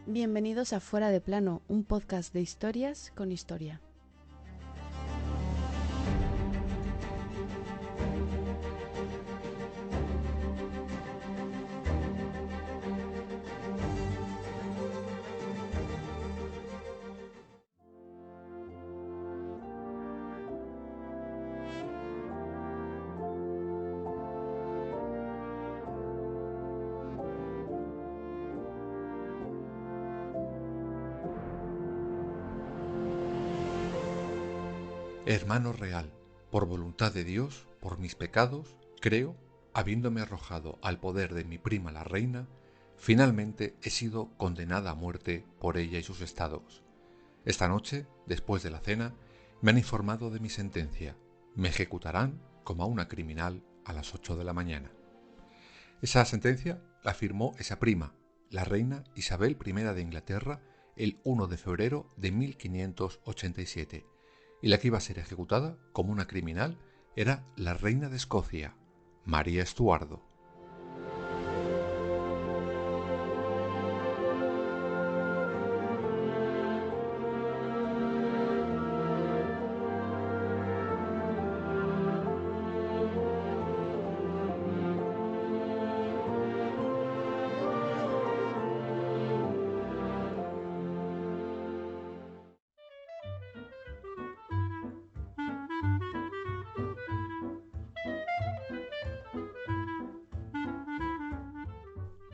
Bienvenidos a Fuera de Plano, un podcast de historias con historia. Hermano real, por voluntad de Dios, por mis pecados, creo, habiéndome arrojado al poder de mi prima la reina, finalmente he sido condenada a muerte por ella y sus estados. Esta noche, después de la cena, me han informado de mi sentencia. Me ejecutarán como a una criminal a las 8 de la mañana. Esa sentencia la firmó esa prima, la reina Isabel I de Inglaterra, el 1 de febrero de 1587. Y la que iba a ser ejecutada como una criminal era la reina de Escocia, María Estuardo.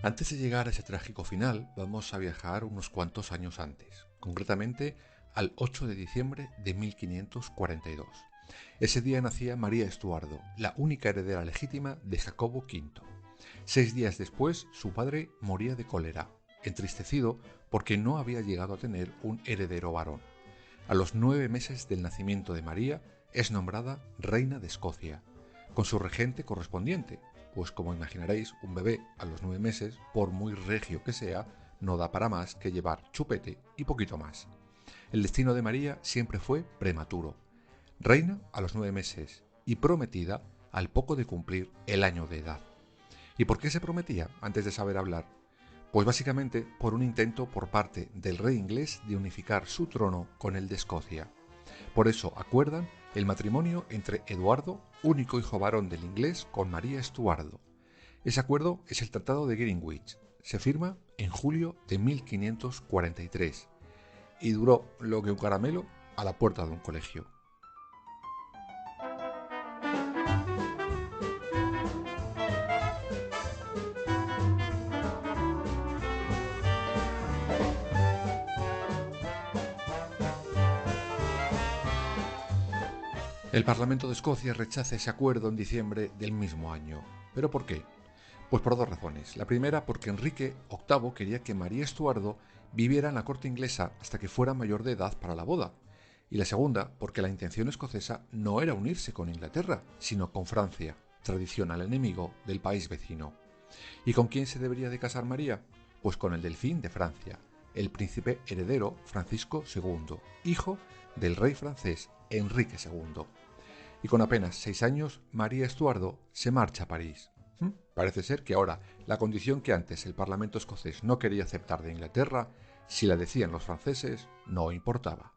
Antes de llegar a ese trágico final, vamos a viajar unos cuantos años antes, concretamente al 8 de diciembre de 1542. Ese día nacía María Estuardo, la única heredera legítima de Jacobo V. 6 días después, su padre moría de cólera, entristecido porque no había llegado a tener un heredero varón. A los 9 meses del nacimiento de María, es nombrada reina de Escocia, con su regente correspondiente, pues como imaginaréis, un bebé a los 9 meses, por muy regio que sea, no da para más que llevar chupete y poquito más. El destino de María siempre fue prematuro. Reina a los 9 meses y prometida al poco de cumplir el año de edad. ¿Y por qué se prometía antes de saber hablar? Pues básicamente por un intento por parte del rey inglés de unificar su trono con el de Escocia. Por eso acuerdan el matrimonio entre Eduardo, único hijo varón del inglés, con María Estuardo. Ese acuerdo es el Tratado de Greenwich. Se firma en julio de 1543 y duró lo que un caramelo a la puerta de un colegio. El Parlamento de Escocia rechaza ese acuerdo en diciembre del mismo año. ¿Pero por qué? Pues por dos razones. La primera, porque Enrique VIII quería que María Estuardo viviera en la corte inglesa hasta que fuera mayor de edad para la boda. Y la segunda, porque la intención escocesa no era unirse con Inglaterra, sino con Francia, tradicional enemigo del país vecino. ¿Y con quién se debería de casar María? Pues con el delfín de Francia, el príncipe heredero Francisco II, hijo del rey francés Enrique II. Y con apenas 6 años, María Estuardo se marcha a París. Parece ser que ahora la condición que antes el Parlamento escocés no quería aceptar de Inglaterra, si la decían los franceses, no importaba.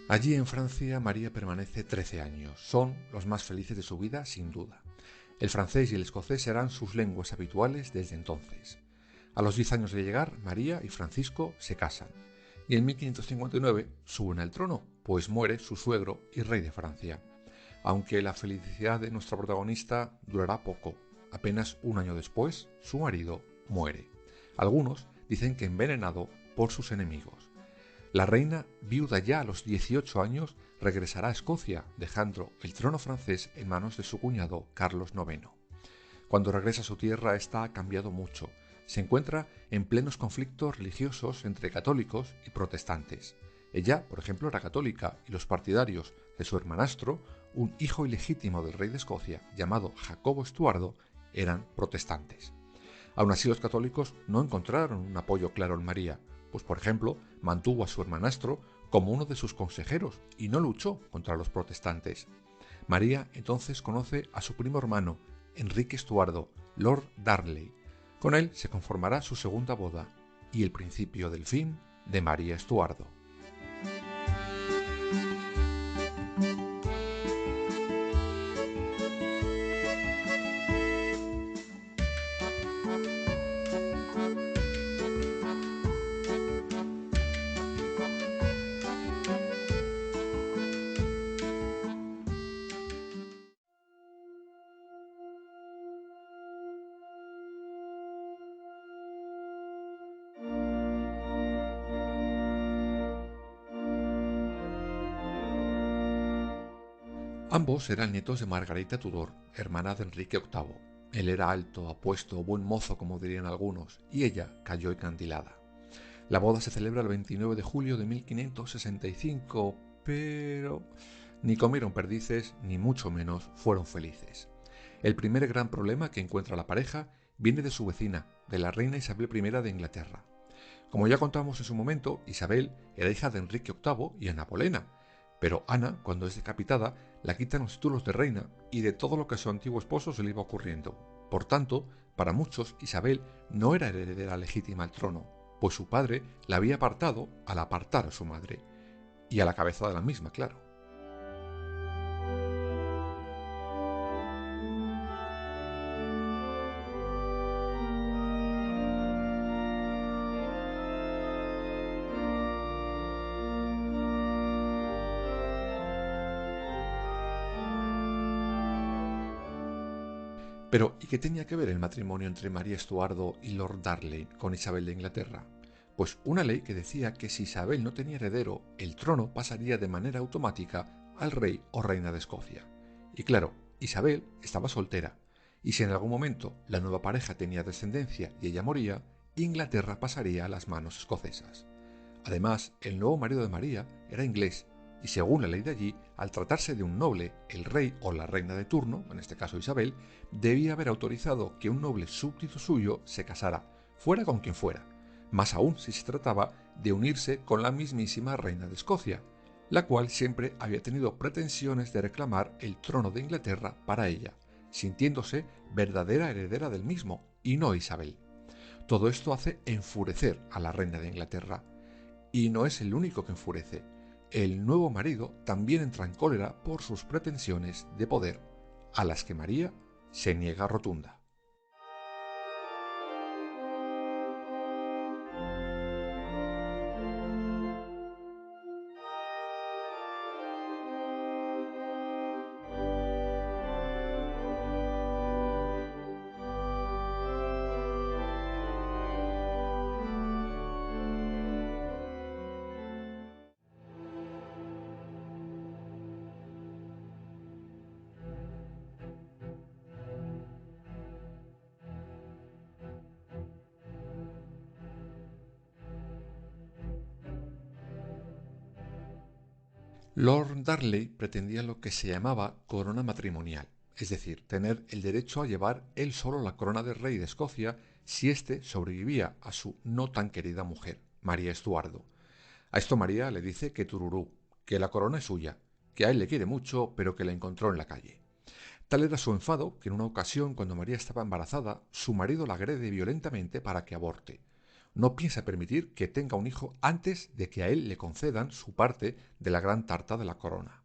Allí en Francia, María permanece 13 años. Son los más felices de su vida, sin duda. El francés y el escocés serán sus lenguas habituales desde entonces. A los 10 años de llegar, María y Francisco se casan. Y en 1559 suben al trono, pues muere su suegro y rey de Francia. Aunque la felicidad de nuestra protagonista durará poco. Apenas un año después, su marido muere. Algunos dicen que envenenado por sus enemigos. La reina, viuda ya a los 18 años, regresará a Escocia, dejando el trono francés en manos de su cuñado Carlos IX. Cuando regresa a su tierra, esta ha cambiado mucho. Se encuentra en plenos conflictos religiosos entre católicos y protestantes. Ella, por ejemplo, era católica y los partidarios de su hermanastro, un hijo ilegítimo del rey de Escocia llamado Jacobo Estuardo, eran protestantes. Aún así, los católicos no encontraron un apoyo claro en María, pues por ejemplo, mantuvo a su hermanastro como uno de sus consejeros y no luchó contra los protestantes. María entonces conoce a su primo hermano, Enrique Estuardo, Lord Darnley. Con él se conformará su segunda boda y el principio del fin de María Estuardo. Ambos eran nietos de Margarita Tudor, hermana de Enrique VIII. Él era alto, apuesto, buen mozo, como dirían algunos, y ella cayó encandilada. La boda se celebra el 29 de julio de 1565, pero ni comieron perdices, ni mucho menos fueron felices. El primer gran problema que encuentra la pareja viene de su vecina, de la reina Isabel I de Inglaterra. Como ya contamos en su momento, Isabel era hija de Enrique VIII y Ana Bolena, pero Ana, cuando es decapitada, la quitan los títulos de reina y de todo lo que a su antiguo esposo se le iba ocurriendo. Por tanto, para muchos, Isabel no era heredera legítima al trono, pues su padre la había apartado al apartar a su madre, y a la cabeza de la misma, claro. Pero, ¿y qué tenía que ver el matrimonio entre María Estuardo y Lord Darnley con Isabel de Inglaterra? Pues una ley que decía que si Isabel no tenía heredero, el trono pasaría de manera automática al rey o reina de Escocia. Y claro, Isabel estaba soltera, y si en algún momento la nueva pareja tenía descendencia y ella moría, Inglaterra pasaría a las manos escocesas. Además, el nuevo marido de María era inglés, y según la ley de allí, al tratarse de un noble, el rey o la reina de turno, en este caso Isabel, debía haber autorizado que un noble súbdito suyo se casara, fuera con quien fuera, más aún si se trataba de unirse con la mismísima reina de Escocia, la cual siempre había tenido pretensiones de reclamar el trono de Inglaterra para ella, sintiéndose verdadera heredera del mismo, y no Isabel. Todo esto hace enfurecer a la reina de Inglaterra. Y no es el único que enfurece. El nuevo marido también entra en cólera por sus pretensiones de poder, a las que María se niega rotunda. Lord Darnley pretendía lo que se llamaba corona matrimonial, es decir, tener el derecho a llevar él solo la corona de rey de Escocia si éste sobrevivía a su no tan querida mujer, María Estuardo. A esto María le dice que tururú, que la corona es suya, que a él le quiere mucho, pero que la encontró en la calle. Tal era su enfado que en una ocasión, cuando María estaba embarazada, su marido la agrede violentamente para que aborte. No piensa permitir que tenga un hijo antes de que a él le concedan su parte de la gran tarta de la corona.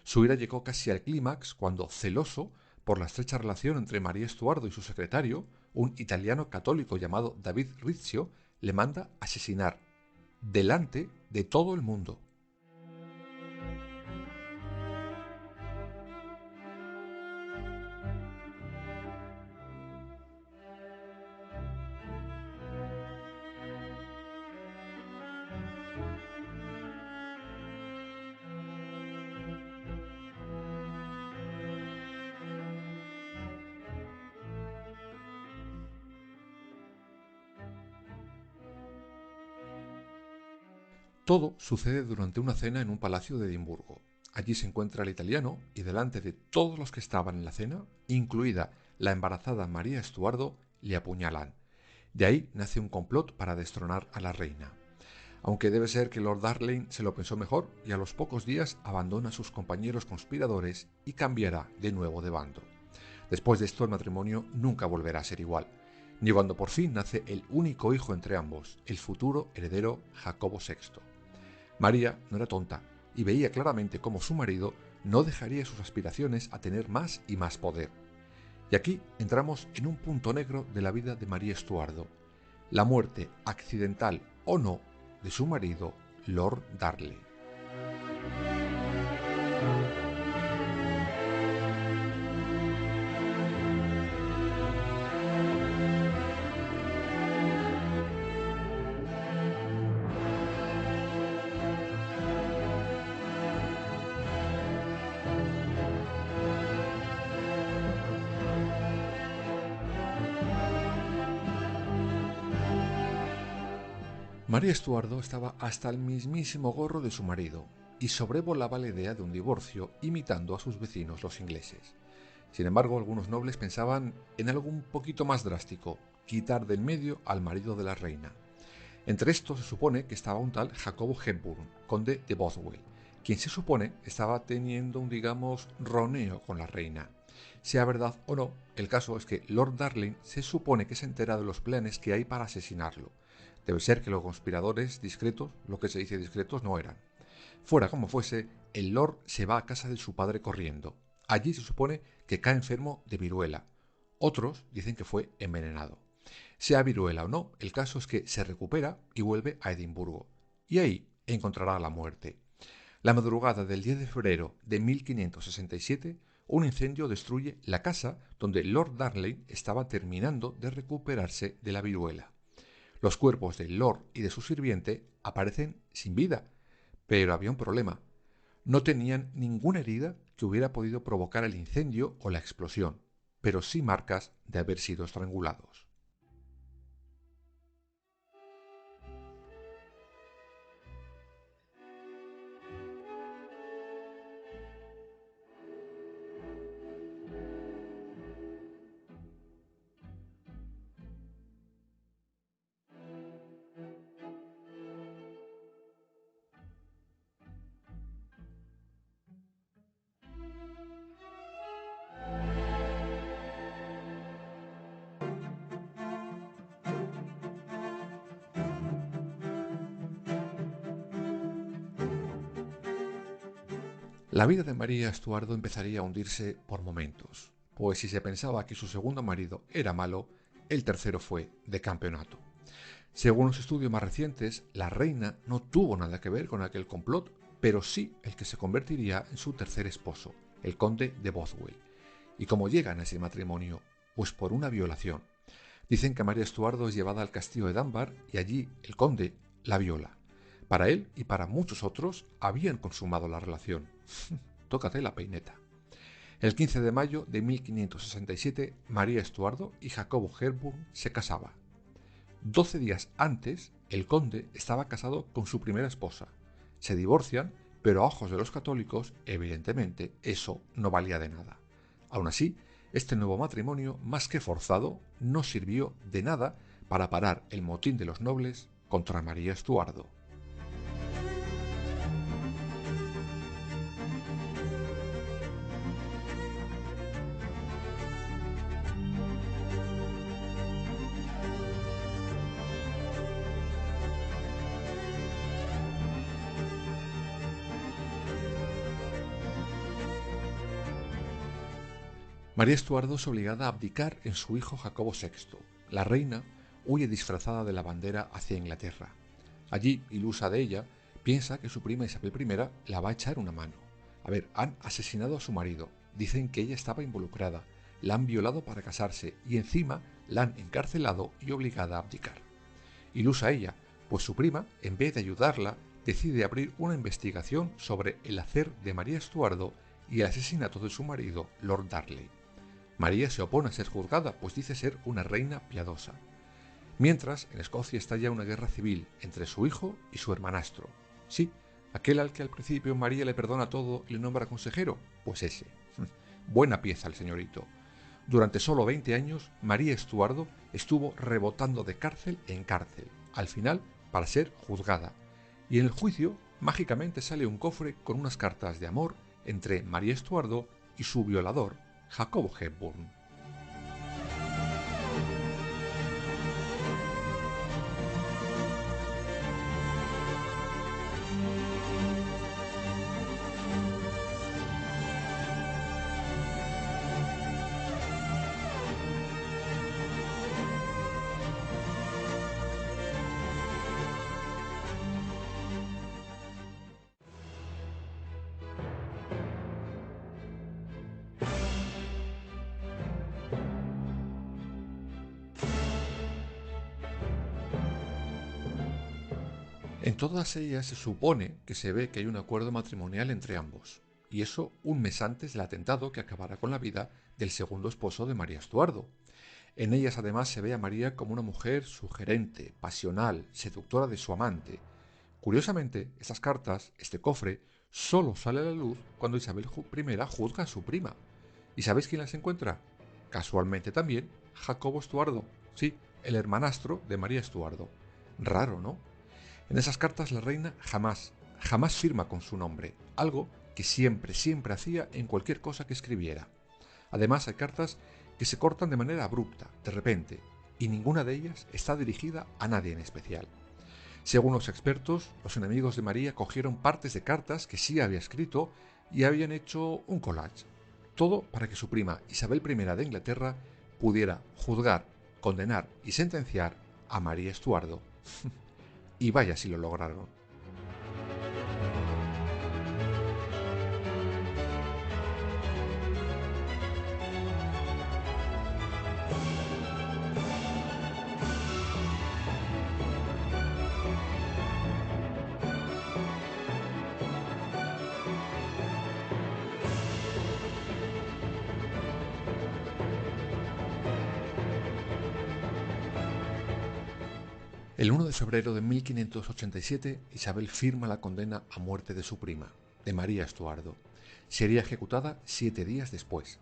Su ira llegó casi al clímax cuando, celoso por la estrecha relación entre María Estuardo y su secretario, un italiano católico llamado David Rizzio, le manda asesinar delante de todo el mundo. Todo sucede durante una cena en un palacio de Edimburgo. Allí se encuentra el italiano y delante de todos los que estaban en la cena, incluida la embarazada María Estuardo, le apuñalan. De ahí nace un complot para destronar a la reina. Aunque debe ser que Lord Darling se lo pensó mejor y a los pocos días abandona a sus compañeros conspiradores y cambiará de nuevo de bando. Después de esto el matrimonio nunca volverá a ser igual, ni cuando por fin nace el único hijo entre ambos, el futuro heredero Jacobo VI. María no era tonta y veía claramente cómo su marido no dejaría sus aspiraciones a tener más y más poder. Y aquí entramos en un punto negro de la vida de María Estuardo, la muerte, accidental o no, de su marido, Lord Darnley. María Estuardo estaba hasta el mismísimo gorro de su marido y sobrevolaba la idea de un divorcio imitando a sus vecinos los ingleses. Sin embargo, algunos nobles pensaban en algo un poquito más drástico, quitar del medio al marido de la reina. Entre estos se supone que estaba un tal Jacobo Hepburn, conde de Bothwell, quien se supone estaba teniendo un, digamos, roneo con la reina. Sea verdad o no, el caso es que Lord Darling se supone que se entera de los planes que hay para asesinarlo. Debe ser que los conspiradores discretos, lo que se dice discretos, no eran. Fuera como fuese, el Lord se va a casa de su padre corriendo. Allí se supone que cae enfermo de viruela. Otros dicen que fue envenenado. Sea viruela o no, el caso es que se recupera y vuelve a Edimburgo. Y ahí encontrará la muerte. La madrugada del 10 de febrero de 1567, un incendio destruye la casa donde Lord Darnley estaba terminando de recuperarse de la viruela. Los cuerpos del Lord y de su sirviente aparecen sin vida, pero había un problema. No tenían ninguna herida que hubiera podido provocar el incendio o la explosión, pero sí marcas de haber sido estrangulados. La vida de María Estuardo empezaría a hundirse por momentos, pues si se pensaba que su segundo marido era malo, el tercero fue de campeonato. Según los estudios más recientes, la reina no tuvo nada que ver con aquel complot, pero sí el que se convertiría en su tercer esposo, el conde de Bothwell. ¿Y cómo llegan a ese matrimonio? Pues por una violación. Dicen que María Estuardo es llevada al castillo de Dunbar y allí el conde la viola. Para él y para muchos otros habían consumado la relación. Tócate la peineta. El 15 de mayo de 1567, María Estuardo y Jacobo Hepburn se casaban. 12 días antes, el conde estaba casado con su primera esposa. Se divorcian, pero a ojos de los católicos, evidentemente, eso no valía de nada. Aún así, este nuevo matrimonio, más que forzado, no sirvió de nada para parar el motín de los nobles contra María Estuardo. María Estuardo es obligada a abdicar en su hijo Jacobo VI. La reina huye disfrazada de la bandera hacia Inglaterra. Allí, ilusa de ella, piensa que su prima Isabel I la va a echar una mano. A ver, han asesinado a su marido, dicen que ella estaba involucrada, la han violado para casarse y encima la han encarcelado y obligada a abdicar. Ilusa ella, pues su prima, en vez de ayudarla, decide abrir una investigación sobre el hacer de María Estuardo y el asesinato de su marido, Lord Darnley. María se opone a ser juzgada, pues dice ser una reina piadosa. Mientras, en Escocia estalla una guerra civil entre su hijo y su hermanastro. Sí, aquel al que al principio María le perdona todo y le nombra consejero, pues ese. Buena pieza el señorito. Durante solo 20 años, María Estuardo estuvo rebotando de cárcel en cárcel, al final para ser juzgada. Y en el juicio, mágicamente sale un cofre con unas cartas de amor entre María Estuardo y su violador, Jacobo Hepburn. En todas ellas se supone que se ve que hay un acuerdo matrimonial entre ambos, y eso un mes antes del atentado que acabará con la vida del segundo esposo de María Estuardo. En ellas además se ve a María como una mujer sugerente, pasional, seductora de su amante. Curiosamente, estas cartas, este cofre, solo sale a la luz cuando Isabel I juzga a su prima. ¿Y sabéis quién las encuentra? Casualmente también Jacobo Estuardo, sí, el hermanastro de María Estuardo. Raro, ¿no? En esas cartas la reina jamás firma con su nombre, algo que siempre hacía en cualquier cosa que escribiera. Además hay cartas que se cortan de manera abrupta, de repente, y ninguna de ellas está dirigida a nadie en especial. Según los expertos, los enemigos de María cogieron partes de cartas que sí había escrito y habían hecho un collage. Todo para que su prima Isabel I de Inglaterra pudiera juzgar, condenar y sentenciar a María Estuardo. Y vaya si lo lograron. El 1 de febrero de 1587, Isabel firma la condena a muerte de su prima, de María Estuardo. Sería ejecutada 7 días después.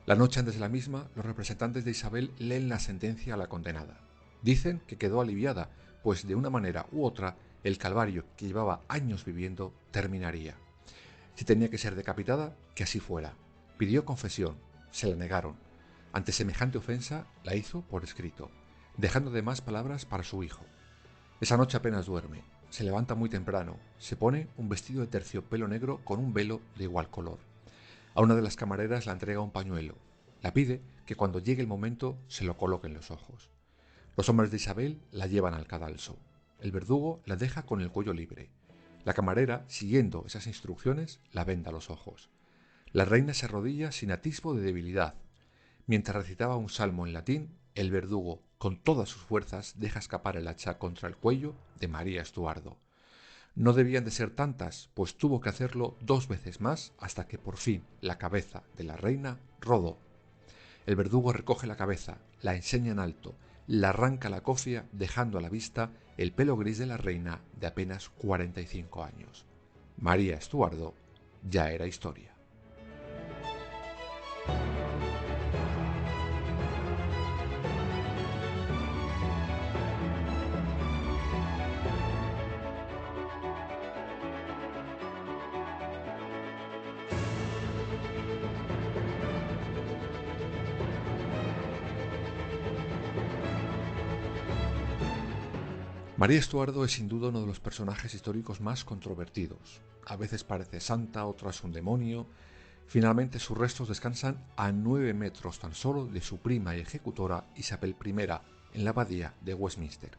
La noche antes de la misma, los representantes de Isabel leen la sentencia a la condenada. Dicen que quedó aliviada, pues de una manera u otra, el calvario que llevaba años viviendo terminaría. Si tenía que ser decapitada, que así fuera. Pidió confesión, se la negaron. Ante semejante ofensa, la hizo por escrito, dejando de más palabras para su hijo. Esa noche apenas duerme, se levanta muy temprano, se pone un vestido de terciopelo negro con un velo de igual color. A una de las camareras la entrega un pañuelo. La pide que cuando llegue el momento se lo coloque en los ojos. Los hombres de Isabel la llevan al cadalso. El verdugo la deja con el cuello libre. La camarera, siguiendo esas instrucciones, la venda los ojos. La reina se arrodilla sin atisbo de debilidad. Mientras recitaba un salmo en latín, el verdugo, con todas sus fuerzas, deja escapar el hacha contra el cuello de María Estuardo. No debían de ser tantas, pues tuvo que hacerlo 2 veces más hasta que por fin la cabeza de la reina rodó. El verdugo recoge la cabeza, la enseña en alto, la arranca la cofia dejando a la vista el pelo gris de la reina de apenas 45 años. María Estuardo ya era historia. María Estuardo es sin duda uno de los personajes históricos más controvertidos. A veces parece santa, otras un demonio. Finalmente sus restos descansan a 9 metros tan solo de su prima y ejecutora Isabel I en la abadía de Westminster.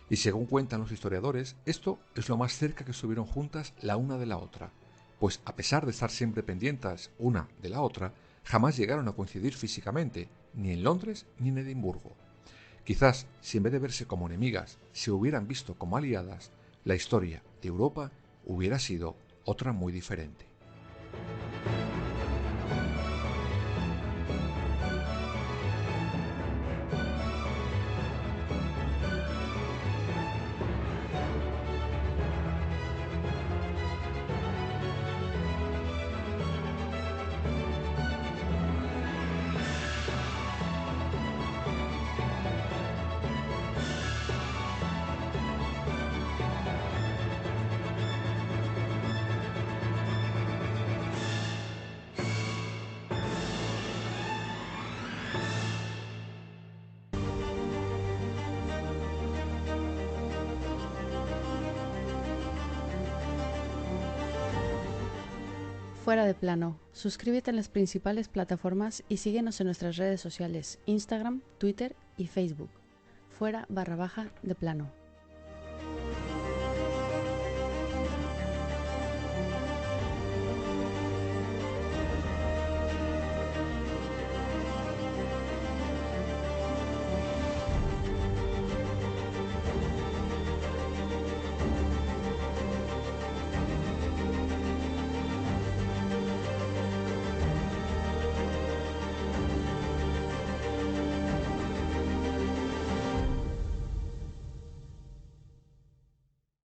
Y según cuentan los historiadores, esto es lo más cerca que estuvieron juntas la una de la otra, pues a pesar de estar siempre pendientes una de la otra, jamás llegaron a coincidir físicamente, ni en Londres ni en Edimburgo. Quizás, si en vez de verse como enemigas, se hubieran visto como aliadas, la historia de Europa hubiera sido otra muy diferente. Fuera de Plano. Suscríbete en las principales plataformas y síguenos en nuestras redes sociales, Instagram, Twitter y Facebook. Fuera _de plano.